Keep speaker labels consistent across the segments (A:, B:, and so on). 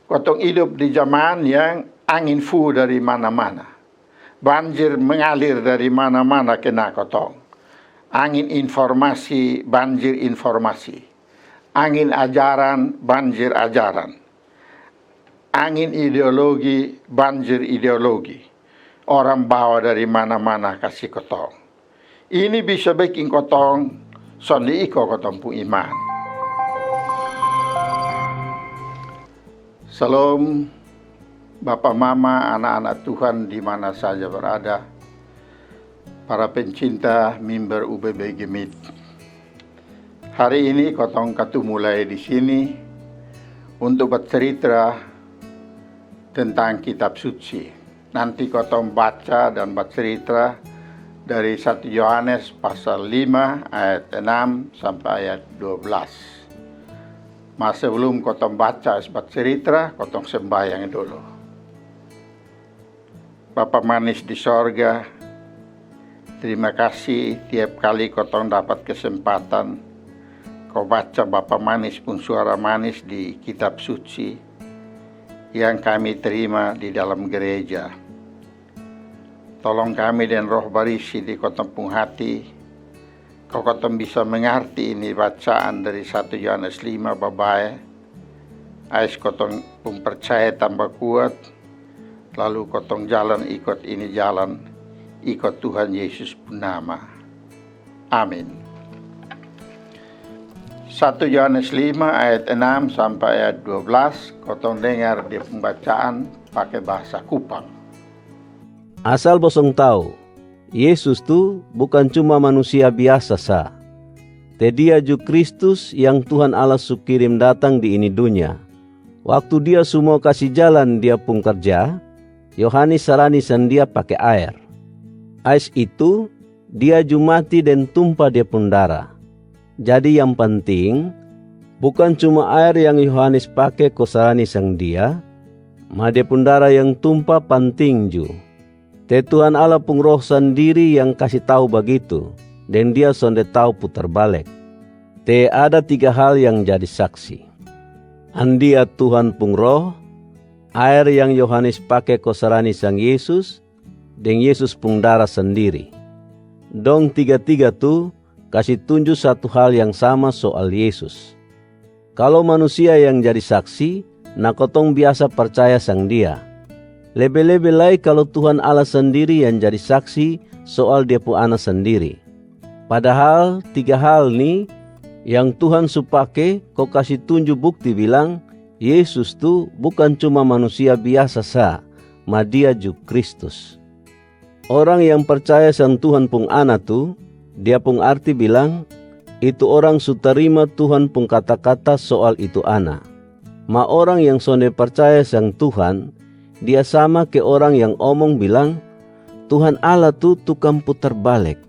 A: Kotong hidup di zaman yang angin fu dari mana-mana. Banjir mengalir dari mana-mana kena kotong. Angin informasi, banjir informasi. Angin ajaran, banjir ajaran. Angin ideologi, banjir ideologi. Orang bawa dari mana-mana kasih kotong. Ini bisa bikin kotong sondi iko kotong pun iman. Salam Bapak Mama, anak-anak Tuhan di mana saja berada, para pencinta mimbar UBB Gemit. Hari ini kotong katu mulai di sini untuk bercerita tentang kitab suci. Nanti kotong baca dan bercerita dari 1 Yohanes pasal 5 ayat 6 sampai ayat 12. Masa sebelum kotong baca sebat cerita, kotong sembahyang dulu. Bapa manis di sorga, terima kasih tiap kali kotong dapat kesempatan kau baca Bapa manis pun suara manis di kitab suci yang kami terima di dalam gereja. Tolong kami dan roh barisi di kotong pun hati, kau kotong bisa mengerti ini bacaan dari 1 Yohanes 5 babai. Ais kotong pun percaya tambah kuat. Lalu kotong jalan ikut ini jalan. Ikut Tuhan Yesus pun nama. Amin. 1 Yohanes 5 ayat 6 sampai ayat 12. Kotong dengar di pembacaan pakai bahasa Kupang.
B: Asal bosong tahu, Yesus tu bukan cuma manusia biasa sah. Dia ju Kristus yang Tuhan Allah su kirim datang di ini dunia. Waktu dia semua kasih jalan dia pun kerja, Yohanes sarani dia pakai air. Ais itu dia ju mati dan tumpah dia pun darah. Jadi yang penting bukan cuma air yang Yohanes pakai ko sarani sang dia, ma dia pun darah yang tumpah penting ju. Tuhan Allah pun roh sendiri yang kasih tahu begitu, dan dia sonde tahu putar balik. Ada 3 hal yang jadi saksi. Andia Tuhan pun roh, air yang Yohanes pakai kosarani sang Yesus, dan Yesus pun darah sendiri. Dong 3-3 tu kasih tunjuk satu hal yang sama soal Yesus. Kalau manusia yang jadi saksi, nak kotong biasa percaya sang dia. Lebih-lebih lagi kalau Tuhan Allah sendiri yang jadi saksi soal dia pun anak sendiri. Padahal 3 hal nih yang Tuhan supake kau kasih tunjuk bukti bilang Yesus tu bukan cuma manusia biasa sah, ma dia ju Kristus. Orang yang percaya sang Tuhan pun anak tu, dia pun arti bilang itu orang su terima Tuhan pun kata-kata soal itu anak. Ma orang yang sonde percaya sang Tuhan, dia sama ke orang yang omong bilang, Tuhan Allah tu tukang putar balik.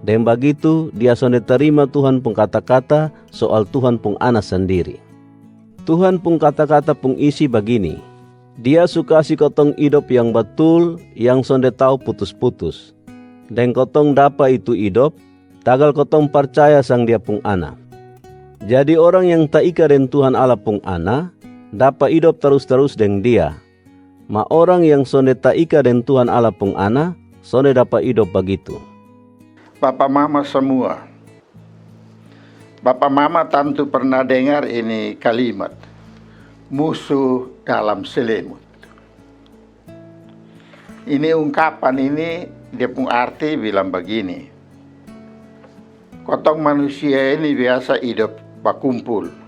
B: Dan begitu dia sonde terima Tuhan pun kata-kata soal Tuhan pun anak sendiri. Tuhan pun kata-kata pun isi begini, dia suka si kotong hidup yang betul, yang sonde tahu putus-putus. Dan kotong dapat itu hidup, tagal kotong percaya sang dia pun anak. Jadi orang yang tak ika dengan Tuhan Allah pun anak, dapat hidup terus-terus dengan dia. Ma orang yang sonde tak ika dan Tuhan Allah pun ana, sonde dapat hidup begitu.
A: Bapak Mama semua, Bapak Mama tentu pernah dengar ini kalimat, musuh dalam selimut. Ini ungkapan ini dia pun arti bilang begini, kotong manusia ini biasa hidup berkumpul.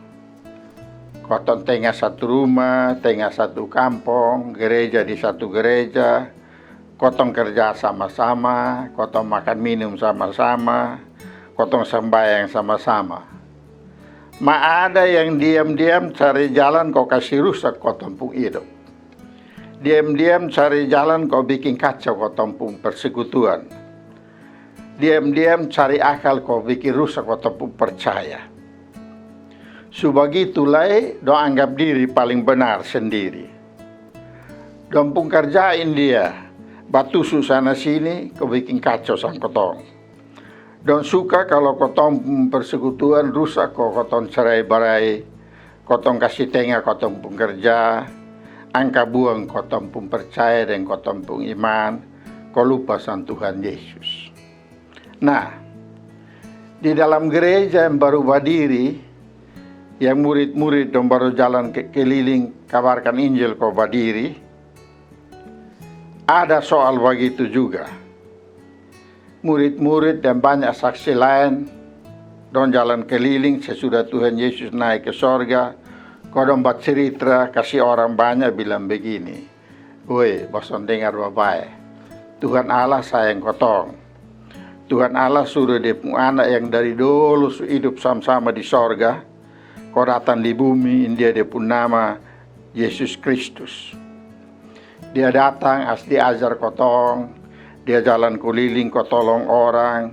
A: Kotong tengah satu rumah, tengah satu kampung, gereja di satu gereja, kotong kerja sama-sama, kotong makan minum sama-sama, kotong sembahyang sama-sama. Ma ada yang diam-diam cari jalan kau kasih rusak kotong pun hidup. Diam-diam cari jalan kau bikin kacau kotong pun persekutuan. Diam-diam cari akal kau bikin rusak kotong pun percaya. Sebagitulah do anggap diri paling benar sendiri. Dong pun kerjain dia, batu susana sini, kau bikin kacau sang kotong. Dong suka kalau kotong persekutuan rusak, kau kotong cerai-berai, kotong kasih tengah kotong pun kerja, angka buang kotong pun percaya dan kotong pun iman, kau lupa sang Tuhan Yesus. Nah, di dalam gereja yang baru berdiri, yang murid-murid yang baru jalan keliling kabarkan Injil kau berdiri, ada soal begitu juga. Murid-murid dan banyak saksi lain dong jalan keliling sesudah Tuhan Yesus naik ke sorga. Kau dong buat cerita kasih orang banyak bilang begini, woi bosan dengar bapak, Tuhan Allah sayang kotong. Tuhan Allah suruh dia punya anak yang dari dulu hidup sama-sama di sorga, kau datang di bumi, dia pun nama Yesus Kristus. Dia datang as diajar kotong, dia jalan keliling kau tolong orang,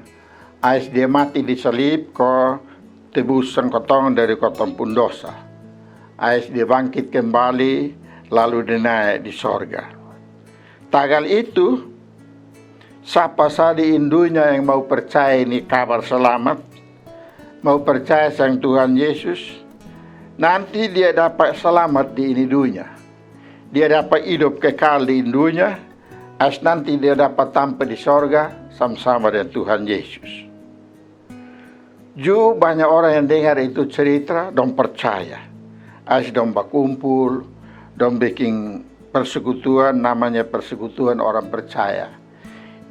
A: as dia mati di salib kau tebusan kotong dari kotong pun dosa. As dia bangkit kembali lalu dia naik di sorga. Tagal itu, siapa saja di Indonesia yang mau percaya ini kabar selamat, mau percaya sang Tuhan Yesus, nanti dia dapat selamat di ini dunia. Dia dapat hidup kekal di dunia, as nanti dia dapat tampil di sorga sama-sama dengan Tuhan Yesus. Banyak orang yang dengar itu cerita, dong percaya. As dong berkumpul, dong bikin persekutuan, namanya persekutuan orang percaya.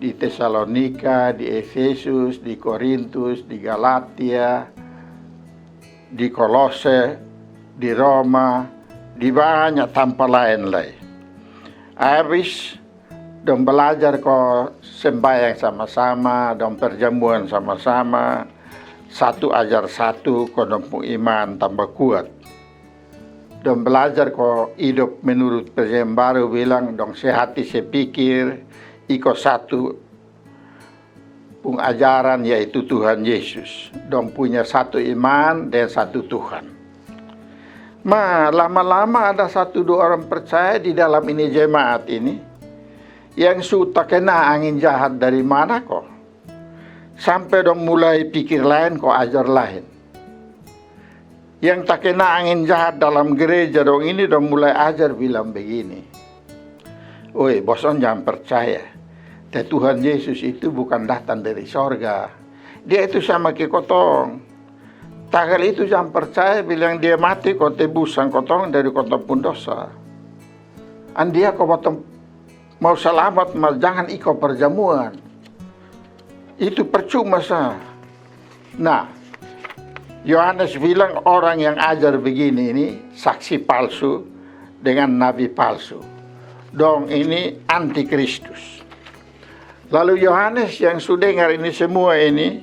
A: Di Tesalonika, di Efesus, di Korintus, di Galatia, di Kolose, di Roma, di banyak tempat lain-lain. Habis dong belajar kok sembahyang sama-sama, dong perjamuan sama-sama, satu ajar satu, kok dong iman tambah kuat. Dong belajar kok hidup menurut perjanjian baru bilang dong sehati sepikir, ikut satu pengajaran yaitu Tuhan Yesus. Dong punya satu iman dan satu Tuhan. Lama-lama ada satu dua orang percaya di dalam ini jemaat ini yang suka kena angin jahat dari mana kok. Sampai dong mulai pikir lain kok ajar lain. Yang tak kena angin jahat dalam gereja dong ini dong mulai ajar bilang begini. Oi, bosan jangan percaya. Tuhan Yesus itu bukan datang dari sorga. Dia itu sama ke kotong. Tagal itu jangan percaya bilang dia mati kau tebusan kotong dari kotong pun dosa. Dia kau potong mau selamat mas jangan ikut perjamuan. Itu percuma sah. Nah, Yohanes bilang orang yang ajar begini ini saksi palsu dengan nabi palsu. Dong ini antikristus. Lalu Yohanes yang sudah dengar ini semua ini,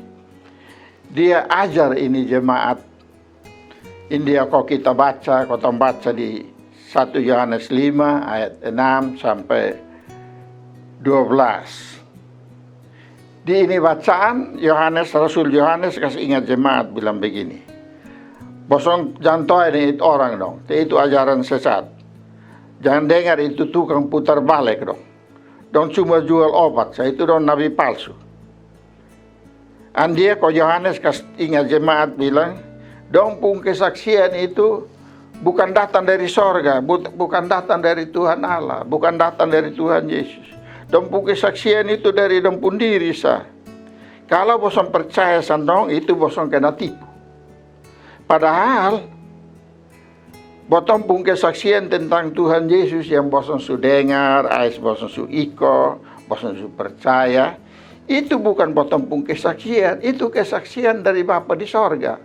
A: dia ajar ini jemaat. Ini kau kita baca, kau baca di 1 Yohanes 5 ayat 6 sampai 12. Di ini bacaan Yohanes, Rasul Yohanes kasih ingat jemaat bilang begini. Bosong jangan tahu ini itu orang dong, itu ajaran sesat. Jangan dengar itu tukang putar balik dong. Dong cuma jual obat, saya itu dong nabi palsu. Dia kok Yohanes kasih ingat jemaat bilang, dong pun kesaksian itu bukan datang dari sorga, bukan datang dari Tuhan Allah, bukan datang dari Tuhan Yesus. Dong pun kesaksian itu dari dong pun diri sah. Kalau bosan percaya sandong itu bosan kena tipu. Padahal bosan pun kesaksian tentang Tuhan Yesus yang bosan su dengar, bosan su iko, bosan su percaya. Itu bukan bosan pun kesaksian, itu kesaksian dari Bapa di sorga.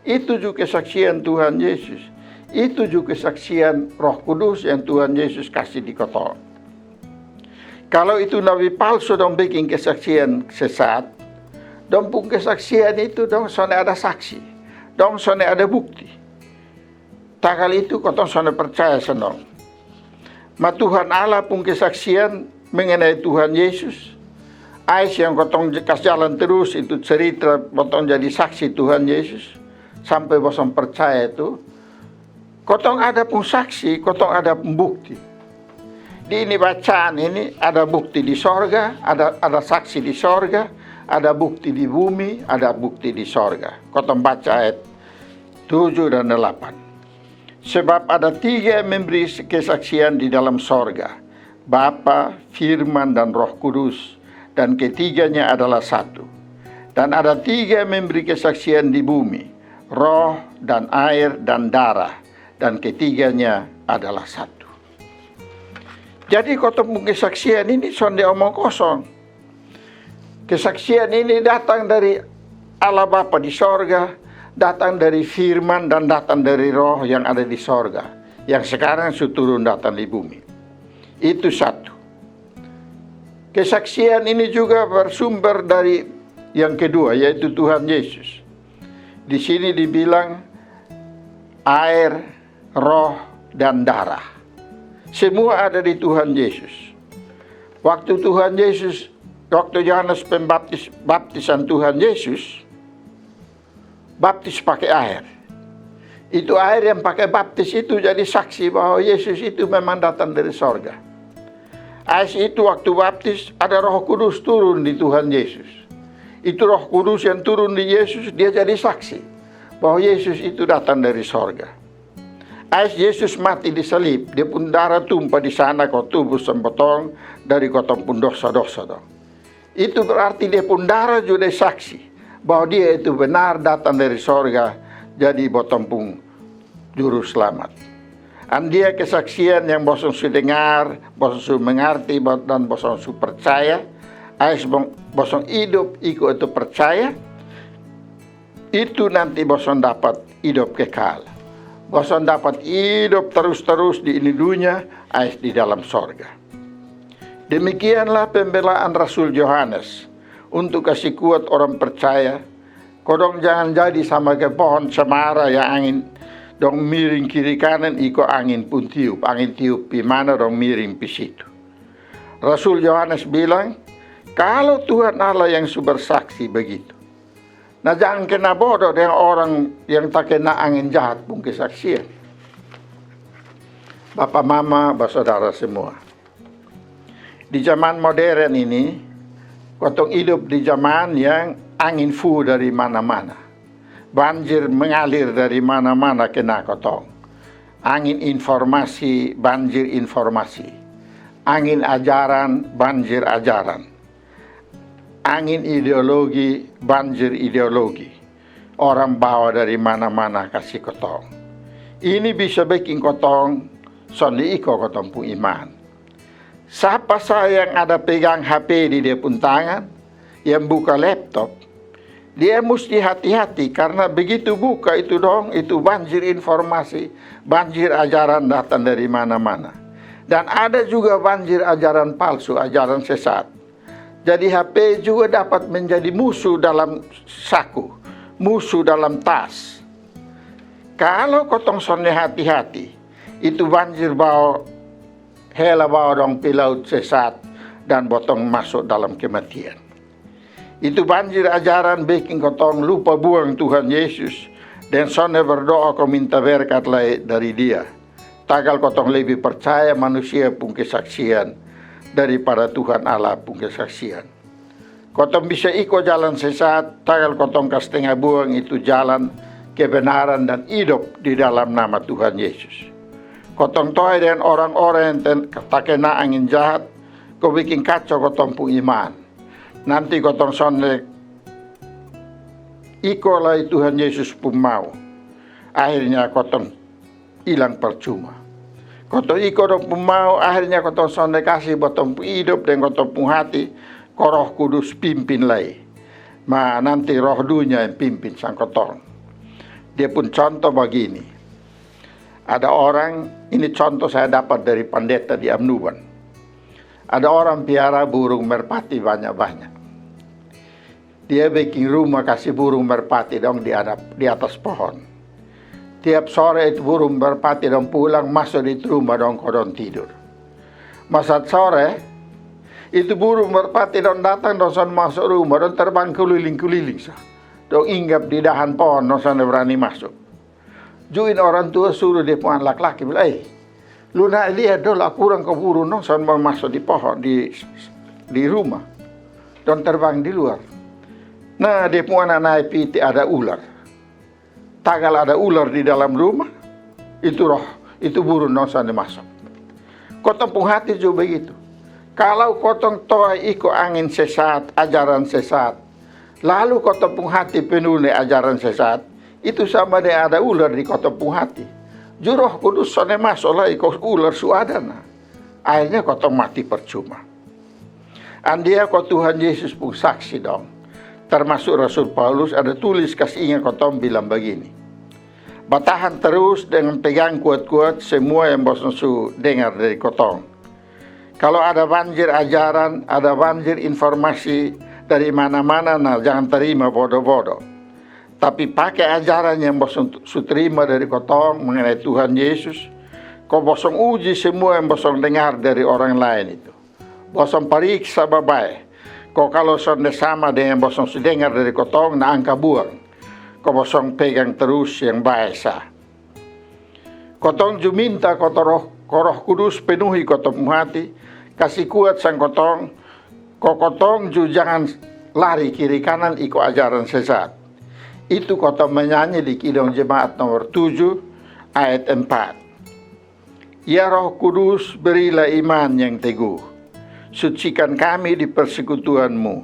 A: Itu juga kesaksian Tuhan Yesus. Itu juga kesaksian Roh Kudus yang Tuhan Yesus kasih di kotong. Kalau itu nabi palsu dong bikin kesaksian sesat, dong pun kesaksian itu dong soalnya ada saksi, dong soalnya ada bukti. Tak kali itu kotong soalnya percaya senong. Tuhan Allah pun kesaksian mengenai Tuhan Yesus. Ais yang kotong kasih jalan terus itu cerita kotong jadi saksi Tuhan Yesus sampai bosan percaya itu. Kotong ada pun saksi, kotong ada pun bukti. Di ini bacaan ini ada bukti di sorga, ada saksi di sorga, ada bukti di bumi, ada bukti di sorga. Kotong baca ayat 7 dan 8. Sebab ada 3 yang memberi kesaksian di dalam sorga, Bapa, Firman, dan Roh Kudus, dan ketiganya adalah satu. Dan ada 3 yang memberi kesaksian di bumi, roh, dan air, dan darah, dan ketiganya adalah satu. Jadi ketemu kesaksian ini sonde omong kosong. Kesaksian ini datang dari Allah Bapa di sorga, datang dari firman, dan datang dari roh yang ada di sorga, yang sekarang sudah turun datang di bumi. Itu satu. Kesaksian ini juga bersumber dari yang kedua, yaitu Tuhan Yesus. Di sini dibilang air, roh, dan darah. Semua ada di Tuhan Yesus. Waktu Yohanes Pembaptis baptisan Tuhan Yesus, baptis pakai air. Itu air yang pakai baptis itu jadi saksi bahwa Yesus itu memang datang dari sorga. Air itu waktu baptis ada Roh Kudus turun di Tuhan Yesus. Itu Roh Kudus yang turun di Yesus, dia jadi saksi bahwa Yesus itu datang dari sorga. Air Yesus mati di salib, dia pun darah tumpah di sana kau tubuh sempotong dari kotong pun dosa-dosa dong. Itu berarti dia pun darah juga saksi bahwa dia itu benar datang dari sorga, jadi botong juru selamat. Dan dia kesaksian yang bosong su dengar, bosong su mengerti, dan bosong su percaya. Ais bosong hidup ikut itu percaya, itu nanti bosong dapat hidup kekal. Bosong dapat hidup terus-terus di ini dunia, ais di dalam sorga. Demikianlah pembelaan Rasul Yohanes untuk kasih kuat orang percaya. Kodong jangan jadi sama ke pohon cemara yang angin dong miring kiri kanan iko angin pun tiup. Angin tiup di mana dong miring di situ. Rasul Yohanes bilang, kalau Tuhan Allah yang bersaksi begitu. Nah jangan kena bodoh dengan orang yang tak kena angin jahat pun kesaksian. Bapak, mama, saudara semua. Di zaman modern ini, kotong hidup di zaman yang angin fu dari mana-mana. Banjir mengalir dari mana-mana kena kotong. Angin informasi, banjir informasi. Angin ajaran, banjir ajaran. Angin ideologi, banjir ideologi. Orang bawa dari mana-mana kasih kotong. Ini bisa bikin kotong, sondi iko kotong pun iman. Siapa saya yang ada pegang HP di dia pun tangan, yang buka laptop, dia mesti hati-hati karena begitu buka itu dong, itu banjir informasi, banjir ajaran datang dari mana-mana. Dan ada juga banjir ajaran palsu, ajaran sesat. Jadi HP juga dapat menjadi musuh dalam saku, musuh dalam tas. Kalau kotong sonne hati-hati, itu banjir bawa, hela bawa dong pilaut sesat dan botong masuk dalam kematian. Itu banjir ajaran bikin kotong lupa buang Tuhan Yesus dan sonne berdoa kau minta berkat dari dia. Tagal kotong lebih percaya manusia pun kesaksian daripada Tuhan Allah pun kesaksian. Kotong bisa ikut jalan sesat, tagal kotong setengah buang itu jalan kebenaran dan hidup di dalam nama Tuhan Yesus. Kotong toy dengan orang-orang yang tak kena angin jahat, kau bikin kacau kotong pun iman. Nanti kotong sonne ikolah Tuhan Yesus pun mau. Akhirnya kotong hilang percuma. Kotong iko dong pun mau, akhirnya kotong sonne kasih botong pun hidup dan kotong pun hati, ko Roh Kudus pimpin lagi. Nanti roh dunia yang pimpin sang kotong. Dia pun contoh begini. Ada orang, ini contoh saya dapat dari pendeta di Amnuban. Ada orang piara burung merpati banyak-banyak. Dia bikin rumah kasih burung merpati dong di atas pohon. Tiap sore itu burung merpati dong pulang masuk di rumah dong kodong tidur. Masa sore itu burung merpati dong datang dong son masuk rumah dong terbang keliling-keliling dong inggap di dahan pohon dong son berani masuk. Juin orang tua suruh dia pun laki-laki bilang, lu nak lihat dong aku kurang ke burung dong son mau masuk di pohon di rumah dong terbang di luar. Nah, dia pun anak naik piti ada ular. Tagal ada ular di dalam rumah, itu roh, itu burung nosa masuk. Kotong pun hati juga begitu. Kalau kotong toa iko angin sesat, ajaran sesat, lalu kotong pun hati penuh dengan ajaran sesat, itu sama dengan ada ular di kotong pun hati. Juroh kudus sone masuk lah iko ular suadana. Akhirnya kotong mati percuma. Andia kau Tuhan Yesus pun saksi dong. Termasuk Rasul Paulus ada tulis kasih ingat kotong bilang begini. Bertahan terus dengan pegang kuat-kuat semua yang bosan su dengar dari kotong. Kalau ada banjir ajaran, ada banjir informasi dari mana-mana, nah jangan terima bodoh-bodoh. Tapi pakai ajaran yang bosan su terima dari kotong mengenai Tuhan Yesus. Kau bosan uji semua yang bosan dengar dari orang lain itu. Bosan periksa babai. Kau kalau sonde sama dengan bosan su dengar dari kotong, nah angka buang. Kau bosan pegang terus yang baik sah. Kotong ju minta roh kudus penuhi kotong hati. Kasih kuat sang kotong, kotong ju jangan lari kiri kanan ikut ajaran sesat. Itu kotong menyanyi di Kidung Jemaat nomor 7 ayat 4. Ya Roh Kudus berilah iman yang teguh, sucikan kami di persekutuan-Mu,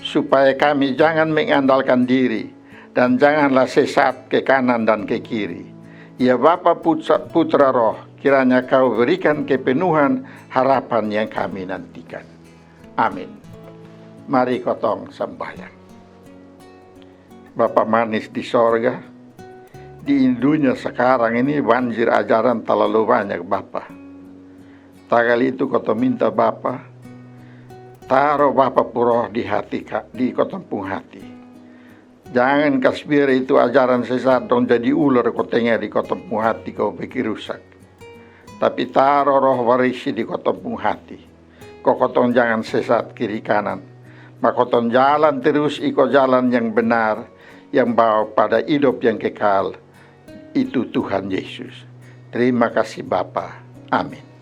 A: supaya kami jangan mengandalkan diri dan janganlah sesat ke kanan dan ke kiri. Ya Bapa Putra Roh, kiranya Kau berikan kepenuhan harapan yang kami nantikan. Amin. Mari kotong sembahyang. Bapa manis di sorga, di dunia sekarang ini banjir ajaran terlalu banyak Bapa. Tagal itu kotong minta Bapa, taruh Bapa Puroh di hati, di kotong pun hati. Jangan kasbir itu ajaran sesat dong jadi ular kotengnya di kotong pun hati kau pikir rusak. Tapi taruh roh warisi di kotong pun hati. Kau kotong jangan sesat kiri kanan. Maka kotong jalan terus ikut jalan yang benar, yang bawa pada hidup yang kekal. Itu Tuhan Yesus. Terima kasih Bapa. Amin.